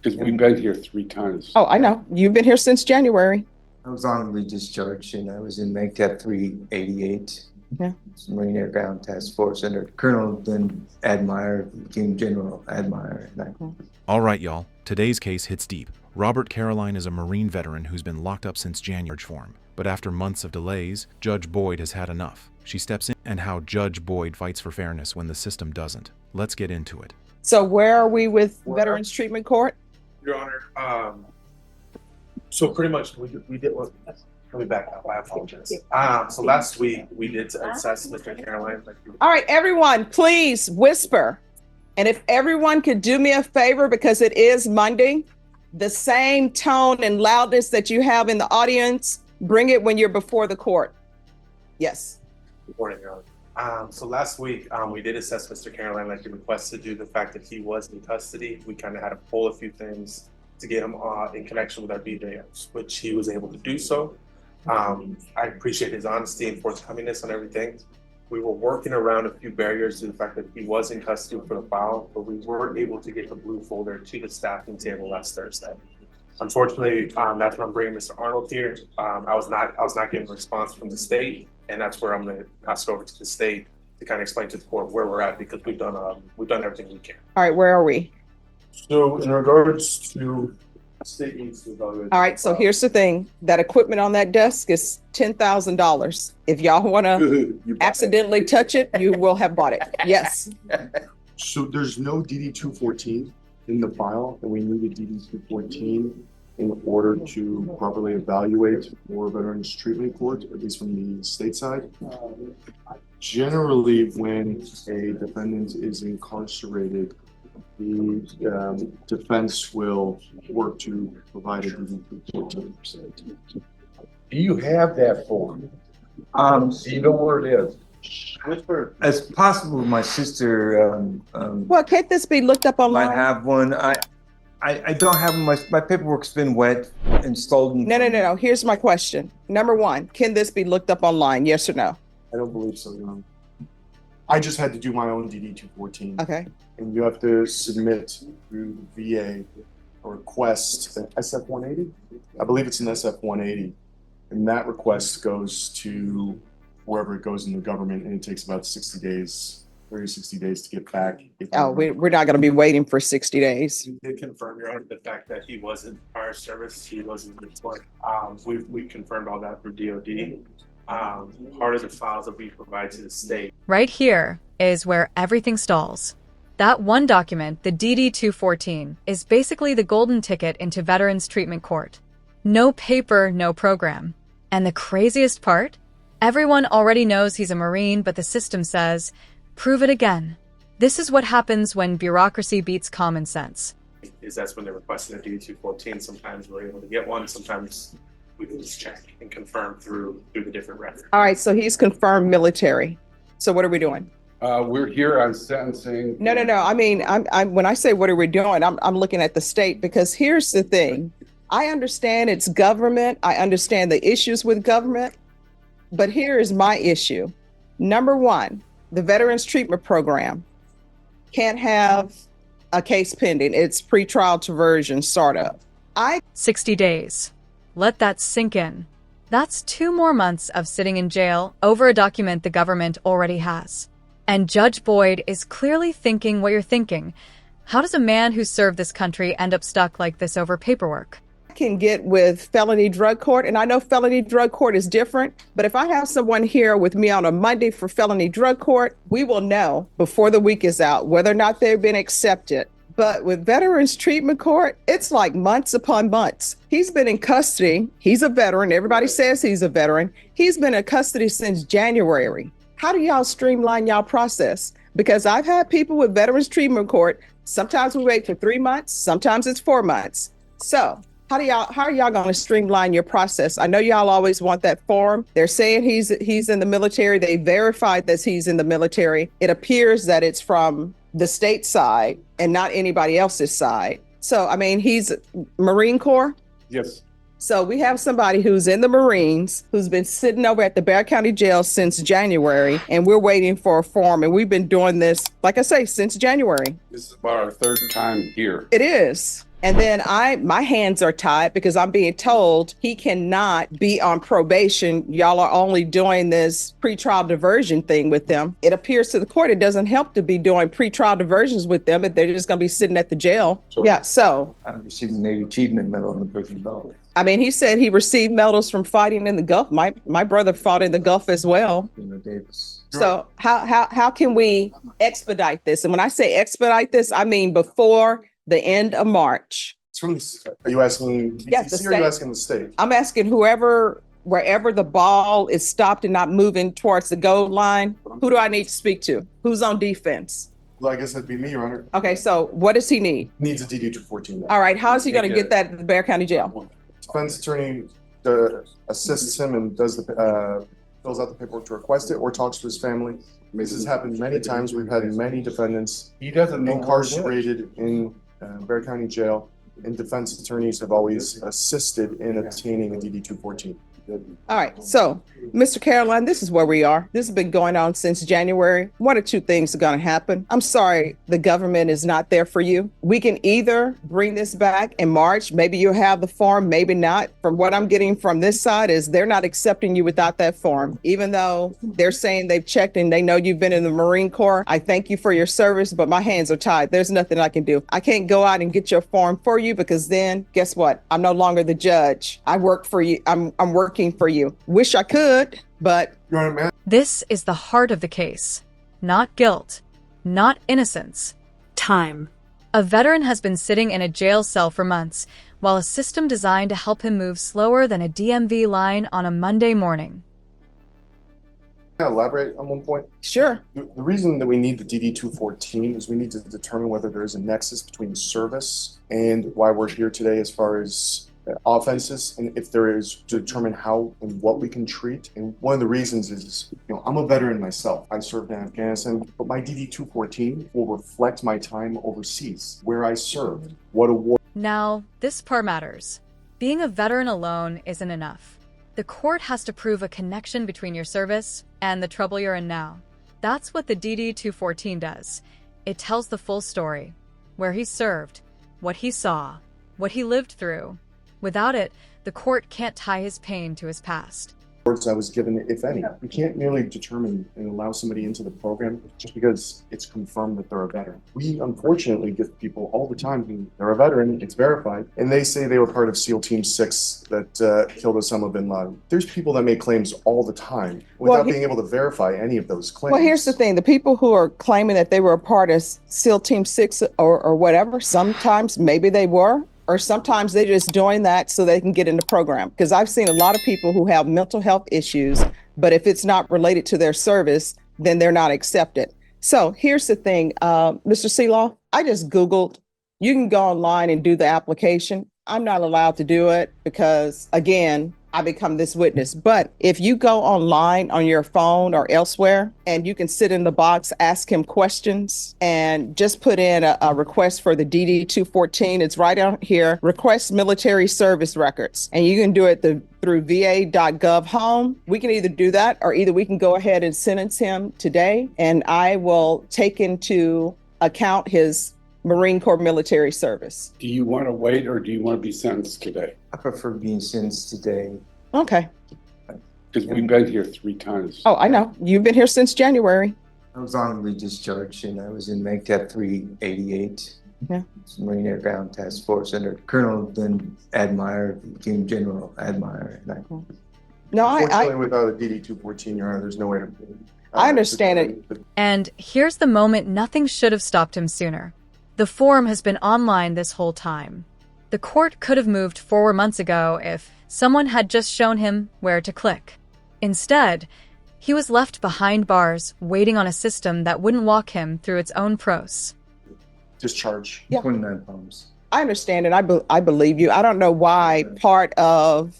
Because we've been here 3 times. Oh, I know. You've been here since January. I was honorably discharged and I was in MAGTF 388, Yeah. Marine Air Ground Task Force under Colonel then Admire, became General Admire. All right, y'all. Today's case hits deep. Robert Caroline is a Marine veteran who's been locked up since January for him. But after months of delays, Judge Boyd has had enough. She steps in and how Judge Boyd fights for fairness when the system doesn't. Let's get into it. So where are we with Veterans Treatment Court? Your Honor, so pretty much we did what, let me back up, I apologize. So last week we did assess Mr. Caroline. All right, everyone, please whisper. And if everyone could do me a favor, because it is Monday, the same tone and loudness that you have in the audience, bring it when you're before the court. Yes. Good morning, Your Honor. So last week we did assess Mr. Caroline like you requested due to the fact that he was in custody. We kind of had to pull a few things to get him in connection with our DJs, which he was able to do so. I appreciate his honesty and forthcomingness on everything. We were working around a few barriers to the fact that he was in custody for the file, but we were able to get the blue folder to the staffing table last Thursday. Unfortunately, that's when I'm bringing Mr. Arnold here. I was not getting a response from the state, and that's where I'm going to pass it over to the state to kind of explain to the court where we're at, because we've done everything we can. All right, where are we? So in regards to state needs to evaluate. All right, so here's the thing. That equipment on that desk is $10,000. If y'all want to accidentally touch it, you will have bought it. Yes. So there's no DD-214 in the file, and we need a DD-214 in order to properly evaluate for Veterans Treatment Court, at least from the state side. Generally, when a defendant is incarcerated, the defense will work to provide a DD-214. Do you have that form? Do you know where it is? As possible, my sister Well, can't this be looked up online? might have one. I don't have my paperwork's been wet and stolen. No. Here's my question. Number one, can this be looked up online? Yes or no? I don't believe so, Your Honor. I just had to do my own DD-214. Okay. And you have to submit through the VA a request, an SF-180? I believe it's an SF-180. And that request goes to wherever it goes in the government, and it takes about 60 days, 30, 60 days to get back. Oh, we're not going to be waiting for 60 days. We did confirm, Your Honor, the fact that he wasn't prior service, he wasn't deployed. We confirmed all that through DOD. Part of the files that we provide to the state. Right here is where everything stalls. That one document, the DD-214, is basically the golden ticket into Veterans Treatment Court. No paper, no program. And the craziest part? Everyone already knows he's a Marine, but the system says, prove it again. This is what happens when bureaucracy beats common sense. That's when they're requesting a DD-214. Sometimes we're able to get one, sometimes we can just check and confirm through the different records. All right, so he's confirmed military. So what are we doing? We're here on sentencing. No. I mean, I'm when I say what are we doing, I'm looking at the state, because here's the thing. I understand it's government. I understand the issues with government. But here is my issue. Number one, the Veterans Treatment Program can't have a case pending. It's pretrial diversion startup. 60 days. Let that sink in. That's 2 more months of sitting in jail over a document the government already has. And Judge Boyd is clearly thinking what you're thinking. How does a man who served this country end up stuck like this over paperwork? Can get with felony drug court, and I know felony drug court is different, but if I have someone here with me on a Monday for felony drug court, we will know before the week is out whether or not they've been accepted. But with Veterans Treatment Court, it's like months upon months. He's been in custody. He's a veteran. Everybody says he's a veteran. He's been in custody since January. How do y'all streamline y'all process? Because I've had people with Veterans Treatment Court. Sometimes we wait for 3 months. Sometimes it's 4 months. So how are y'all going to streamline your process? I know y'all always want that form. They're saying he's in the military. They verified that he's in the military. It appears that it's from the state side and not anybody else's side. So, I mean, he's Marine Corps. Yes. So we have somebody who's in the Marines, who's been sitting over at the Bexar County Jail since January, and we're waiting for a form. And we've been doing this, like I say, since January. This is about our 3rd time here. It is. And then my hands are tied because I'm being told he cannot be on probation. Y'all are only doing this pretrial diversion thing with them. It appears to the court it doesn't help to be doing pretrial diversions with them if they're just going to be sitting at the jail. Sure. Yeah. So I received a Navy Achievement Medal in the prison belt. I mean, he said he received medals from fighting in the Gulf. My brother fought in the Gulf as well. Davis. So how can we expedite this? And when I say expedite this, I mean before the end of March. It's from, are you asking Yes, the BTC or are you state. asking the state? I'm asking wherever the ball is stopped and not moving towards the goal line, who do I need to speak to? Who's on defense? Well, I guess that'd be me, Your Honor. Okay, so what does he need? Needs a DD 214. All right, how is he going to get that at the Bexar County Jail? Defense attorney assists him and does fills out the paperwork to request it or talks to his family. This has happened many times. We've had many defendants He doesn't know. incarcerated in Bexar County Jail, and defense attorneys have always assisted in obtaining a DD 214. All right, so Mr. Caroline, this is where we are. This has been going on since January. One or two things are going to happen. I'm sorry the government is not there for you. We can either bring this back in March. Maybe you'll have the form, maybe not. From what I'm getting from this side is they're not accepting you without that form, even though they're saying they've checked and they know you've been in the Marine Corps. I thank you for your service, but my hands are tied. There's nothing I can do. I can't go out and get your form for you because then guess what? I'm no longer the judge. I work for you. I'm working for you. Wish I could, but Your Honor, man. This is the heart of the case. Not guilt, not innocence. Time. A veteran has been sitting in a jail cell for months, while a system designed to help him move slower than a DMV line on a Monday morning. Can I elaborate on one point? sure. The reason that we need the DD 214 is we need to determine whether there is a nexus between service and why we're here today as far as offenses, and if there is, to determine how and what we can treat. And one of the reasons is, I'm a veteran myself. I served in Afghanistan, but my DD 214 will reflect my time overseas, where I served, what award. Now, this part matters. Being a veteran alone isn't enough. The court has to prove a connection between your service and the trouble you're in now. That's what the DD 214 does. It tells the full story, where he served, what he saw, what he lived through. Without it, the court can't tie his pain to his past. I was given, if any. We can't merely determine and allow somebody into the program just because it's confirmed that they're a veteran. We unfortunately get people all the time who they're a veteran, it's verified, and they say they were part of SEAL Team 6 that killed Osama bin Laden. There's people that make claims all the time without being able to verify any of those claims. Well, here's the thing. The people who are claiming that they were a part of SEAL Team 6 or whatever, sometimes maybe they were, or sometimes they're just doing that so they can get in the program. Because I've seen a lot of people who have mental health issues, but if it's not related to their service, then they're not accepted. So here's the thing, Mr. Sealaw, I just Googled, you can go online and do the application. I'm not allowed to do it because, again, I become this witness. But if you go online on your phone or elsewhere and you can sit in the box, ask him questions and just put in a request for the DD 214. It's right out here, request military service records. And you can do it through va.gov home. We can either do that or either we can go ahead and sentence him today and I will take into account his Marine Corps military service. Do you want to wait or do you want to be sentenced today? I prefer being sentenced today. Okay. Because we've been here 3 times. Oh, I know. You've been here since January. I was honorably discharged and I was in MAGTF 388, Yeah. Marine Air Ground Task Force under Colonel, then Admire, became General Admire. And No, Unfortunately, without a DD 214, Your Honor, there's no way to. I understand it. And here's the moment nothing should have stopped him sooner. The form has been online this whole time. The court could have moved 4 months ago if someone had just shown him where to click. Instead, he was left behind bars, waiting on a system that wouldn't walk him through its own pros. Discharge. Yeah. 29 pounds. I understand and I believe you. I don't know why part of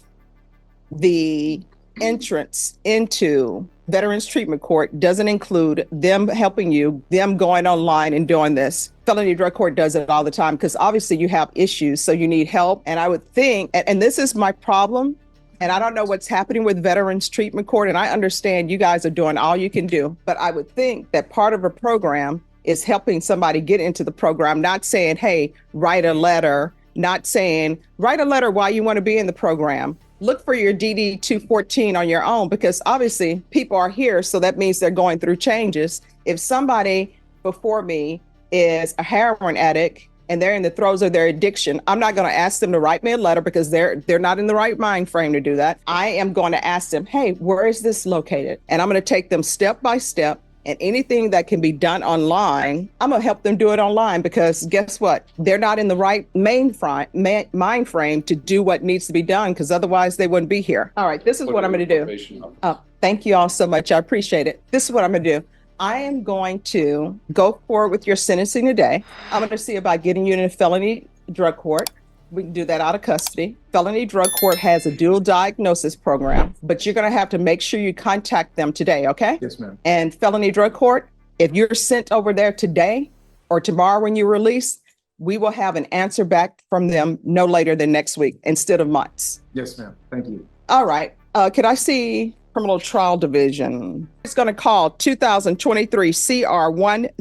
the entrance into Veterans Treatment Court doesn't include them helping you, them going online and doing this. Felony Drug Court does it all the time because obviously you have issues, so you need help. And I would think, and this is my problem, and I don't know what's happening with Veterans Treatment Court, and I understand you guys are doing all you can do, but I would think that part of a program is helping somebody get into the program, not saying, hey, write a letter not saying, write a letter why you want to be in the program. Look for your DD 214 on your own, because obviously people are here. So that means they're going through changes. If somebody before me is a heroin addict and they're in the throes of their addiction, I'm not going to ask them to write me a letter because they're not in the right mind frame to do that. I am going to ask them, hey, where is this located? And I'm going to take them step by step. And anything that can be done online, I'm going to help them do it online, because guess what? They're not in the right mind frame to do what needs to be done, because otherwise they wouldn't be here. All right, this is what I'm going to do. Thank you all so much. I appreciate it. This is what I'm going to do. I am going to go forward with your sentencing today. I'm going to see about getting you in a felony drug court. We can do that out of custody. Felony drug court has a dual diagnosis program, but you're going to have to make sure you contact them today, okay? Yes, ma'am. And felony drug court, if you're sent over there today or tomorrow when you release, we will have an answer back from them no later than next week instead of months. Yes, ma'am. Thank you. All right. Can I see Criminal Trial Division? It's going to call 2023 CR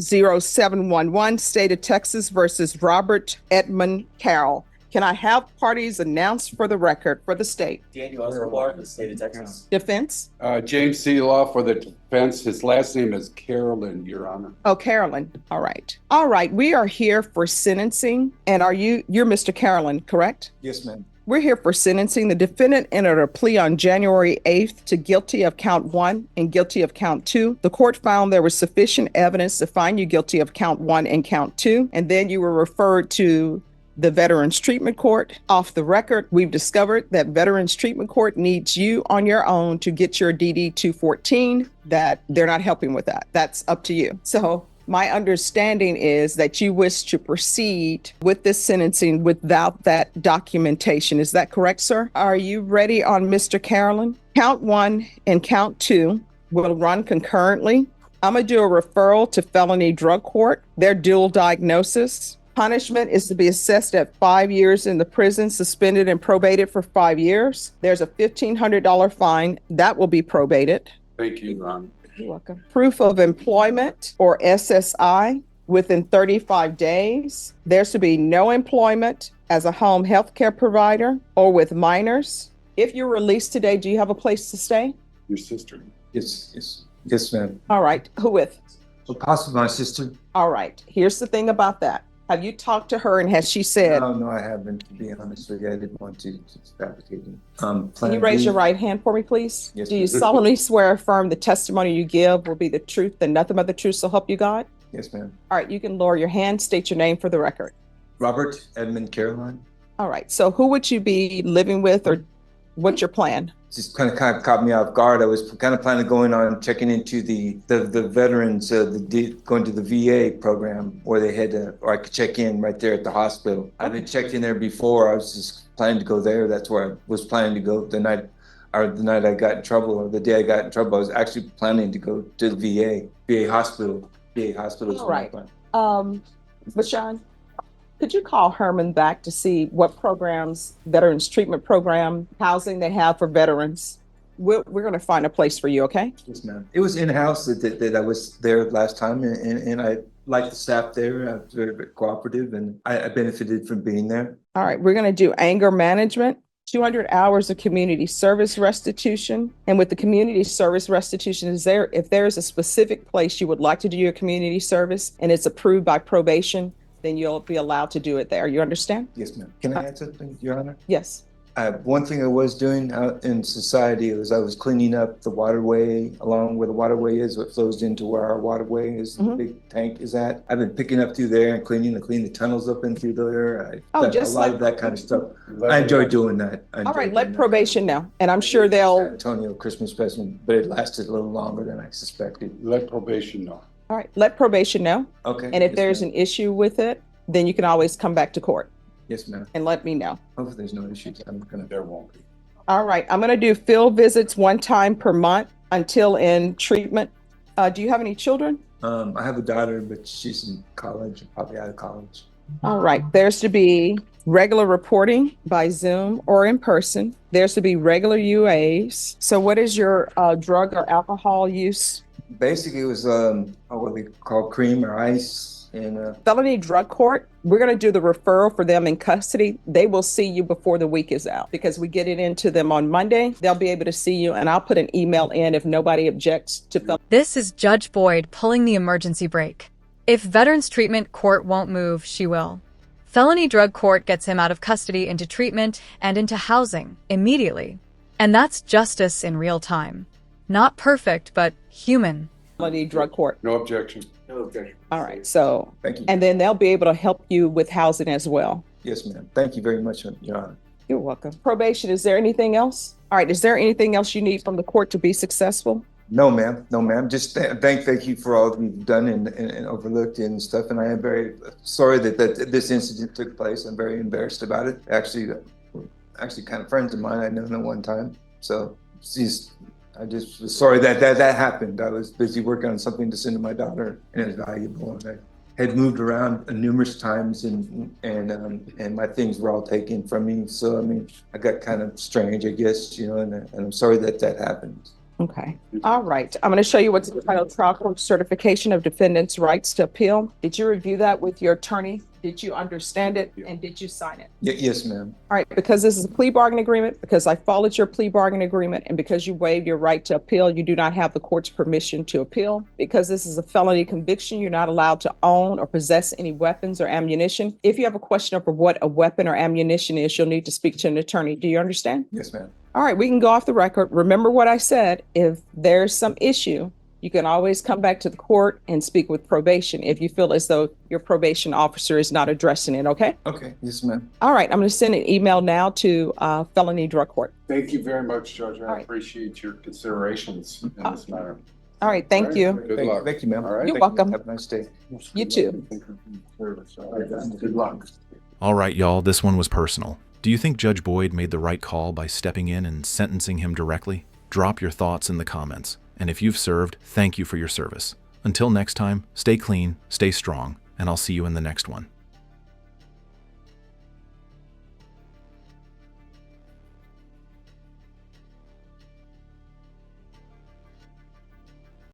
10711, State of Texas versus Robert Edmund Carroll. Can I have parties announced for the record for the state? Daniel Escobar, the state of Texas. Defense? James Seeloff for the defense. His last name is Carolyn, Your Honor. Oh, Carolyn. All right. All right. We are here for sentencing. And you're Mr. Carolyn, correct? Yes, ma'am. We're here for sentencing. The defendant entered a plea on January 8th to guilty of count 1 and guilty of count 2. The court found there was sufficient evidence to find you guilty of count 1 and count 2. And then you were referred to the Veterans Treatment Court. Off the record, we've discovered that Veterans Treatment Court needs you on your own to get your DD 214, that they're not helping with that. That's up to you. So my understanding is that you wish to proceed with this sentencing without that documentation. Is that correct, sir? Are you ready on Mr. Carolyn? Count 1 and count 2 will run concurrently. I'm going to do a referral to felony drug court. Their dual diagnosis. Punishment is to be assessed at 5 years in the prison, suspended and probated for 5 years. There's a $1,500 fine that will be probated. Thank you, Your Honor. You're welcome. Proof of employment, or SSI, within 35 days. There's to be no employment as a home health care provider or with minors. If you're released today, do you have a place to stay? Your sister. Yes, ma'am. All right. Who with? Well, possibly my sister. All right. Here's the thing about that. Have you talked to her, and has she said? No, I haven't, to be honest with you. I didn't want to fabricate it. Can you raise your right hand for me, please? Yes, Do you ma'am. solemnly swear or affirm the testimony you give will be the truth and nothing but the truth, so help you God? Yes, ma'am. All right, you can lower your hand, state your name for the record. Robert Edmund Caroline. All right, so who would you be living with, or what's your plan? Just kind of caught me off guard. I was kind of planning going on checking into the veterans, going to the VA program where they had or I could check in right there at the hospital. I've been checked in there before. I was just planning to go there. That's where I was planning to go the night I got in trouble, or the day I got in trouble. I was actually planning to go to the VA hospital. All right. Bashan, could you call Herman back to see what programs, veterans treatment program, housing they have for veterans? We're going to find a place for you, okay? Yes, ma'am. It was in-house that I was there last time, and I liked the staff there. I was very cooperative, and I benefited from being there. All right, we're going to do anger management, 200 hours of community service restitution. And with the community service restitution, if there is a specific place you would like to do your community service and it's approved by probation, then you'll be allowed to do it there. You understand? Yes, ma'am. Can I add something, Your Honor? Yes. One thing I was doing out in society was I was cleaning up the waterway along where the waterway is, what flows into where our waterway is, the big tank is at. I've been picking up through there and cleaning the tunnels up in through there. A lot of that kind of stuff. I enjoy doing that. All right, let probation know. And I'm sure they'll... Antonio Christmas present, but it lasted a little longer than I suspected. Let probation know. All right, let probation know. Okay. And if there's an issue with it, then you can always come back to court. Yes, ma'am. And let me know. Hopefully there's no issues. There won't be. All right, I'm going to do field visits 1 time per month until in treatment. Do you have any children? I have a daughter, but she's in college, probably out of college. All right, there's to be regular reporting by Zoom or in person. There's to be regular UAs. So what is your drug or alcohol use? Basically, it was what they call cream or ice. And Felony drug court, we're going to do the referral for them in custody. They will see you before the week is out because we get it into them on Monday. They'll be able to see you, and I'll put an email in if nobody objects to felony. This is Judge Boyd pulling the emergency brake. If Veterans Treatment Court won't move, she will. Felony drug court gets him out of custody into treatment and into housing immediately. And that's justice in real time. Not perfect, but human. Felony drug court. No objection. No objection. All right. So, thank you. and then they'll be able to help you with housing as well. Yes, ma'am. Thank you very much, Your Honor. You're welcome. Probation, is there anything else? All right. Is there anything else you need from the court to be successful? No, ma'am. No, ma'am. Just thank you for all that you've done and overlooked and stuff. And I am very sorry that this incident took place. I'm very embarrassed about it. Actually, kind of friends of mine I known at one time. So I just was sorry that happened. I was busy working on something to send to my daughter, and it was valuable. And I had moved around numerous times, and my things were all taken from me. So I mean, I got kind of strange, I guess, and I'm sorry that happened. Okay. All right. I'm going to show you what's entitled Trial Court Certification of Defendants' Rights to Appeal. Did you review that with your attorney? Did you understand it? And did you sign it? Yes, ma'am. All right. Because this is a plea bargain agreement, because I followed your plea bargain agreement, and because you waived your right to appeal, you do not have the court's permission to appeal. Because this is a felony conviction, you're not allowed to own or possess any weapons or ammunition. If you have a question over what a weapon or ammunition is, you'll need to speak to an attorney. Do you understand? Yes, ma'am. All right, we can go off the record. Remember what I said. If there's some issue, you can always come back to the court and speak with probation if you feel as though your probation officer is not addressing it, okay? Okay. Yes, ma'am. All right, I'm going to send an email now to Felony Drug Court. Thank you very much, Judge. I All right. appreciate your considerations in this matter. All right, thank you. Good luck. Thank you, ma'am. All right. You're Thank you. welcome. Have a nice day. You too. Good luck. All right, y'all, this one was personal. Do you think Judge Boyd made the right call by stepping in and sentencing him directly? Drop your thoughts in the comments. And if you've served, thank you for your service. Until next time, stay clean, stay strong, and I'll see you in the next one.